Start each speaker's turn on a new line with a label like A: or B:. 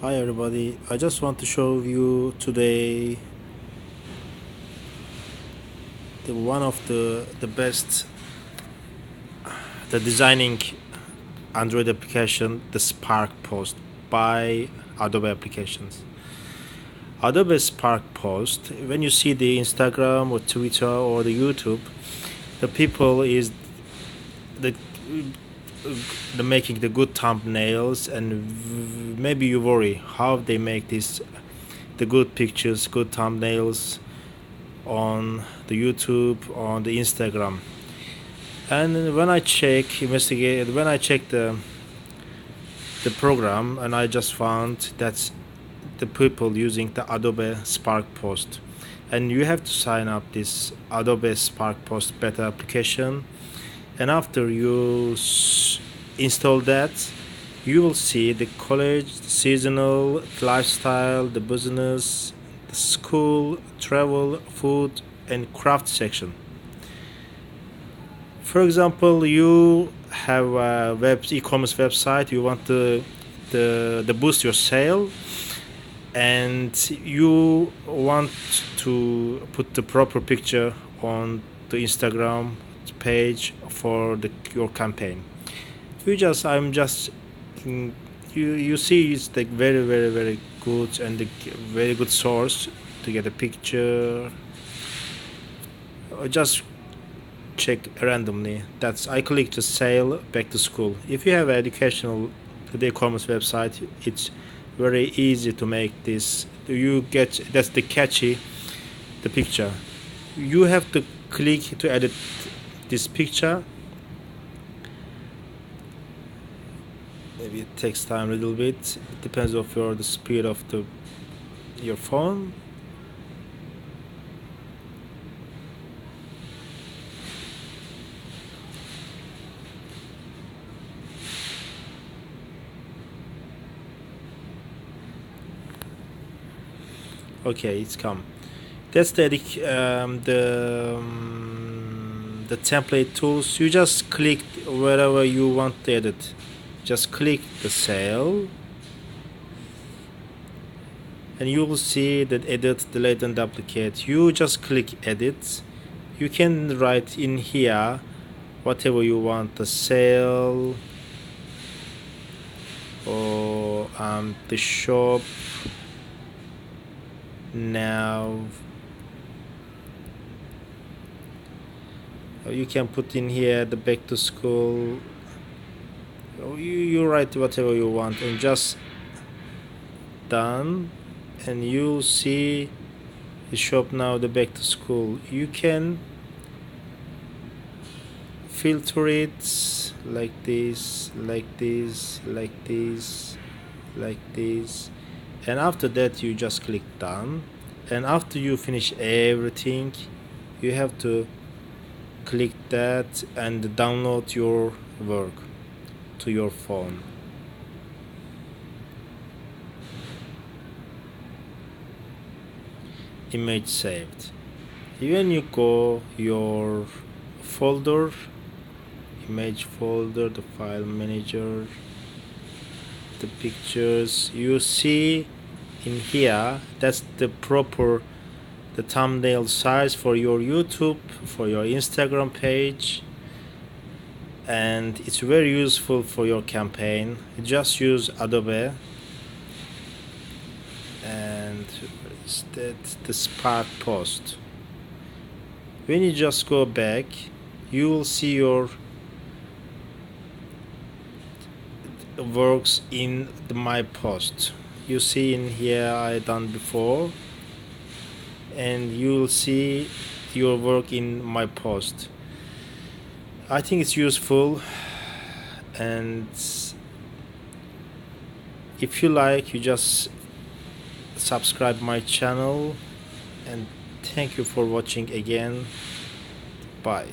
A: Hi everybody, I just want to show you today one of the best the designing Android application, the Spark Post by Adobe applications. Adobe Spark Post, when you see the Instagram or Twitter or the YouTube, the people is the the making the good thumbnails, and maybe you worry how they make this the good pictures, good thumbnails on the YouTube, on the Instagram. And when I investigate, when I check the program, and I just found that the people using the Adobe Spark Post, and you have to sign up this Adobe Spark Post beta application, and after you install that, you will see the college, the seasonal, the lifestyle, the business, the school, travel, food, and craft section. For example, you have a web e-commerce website. You want the boost your sale, and you want to put the proper picture on the Instagram page for your campaign. I'm just you see it's the very good and the very good source to get a picture. Just check randomly. That's I click to sale back to school. If you have educational the e-commerce website, it's very easy to make this. You get that's the catchy the picture. You have to click to edit this picture. Maybe it takes time a little bit. It depends of the speed of your phone. Okay, it's come. That's the template tools. You just click wherever you want to edit. Just click the cell, and you will see that edit, delete, and duplicate. You just click edit. You can write in here whatever you want, the cell or the shop now. You can put in here the back to school. You write whatever you want and just done, and you see the shop now, the back to school. You can filter it like this, like this, like this, like this, and after that you just click done. And after you finish everything, you have to click that and download your work to your phone. Image saved. When you go your folder, image folder, the file manager, the pictures, you see in here that's the proper the thumbnail size for your YouTube, for your Instagram page, and it's very useful for your campaign. Just use Adobe, and that's the Spark Post. When you just go back, you will see your works in my post. You see in here I done before, and you will see your work in my post. I think it's useful, and if you like, you just subscribe my channel, and thank you for watching again. Bye.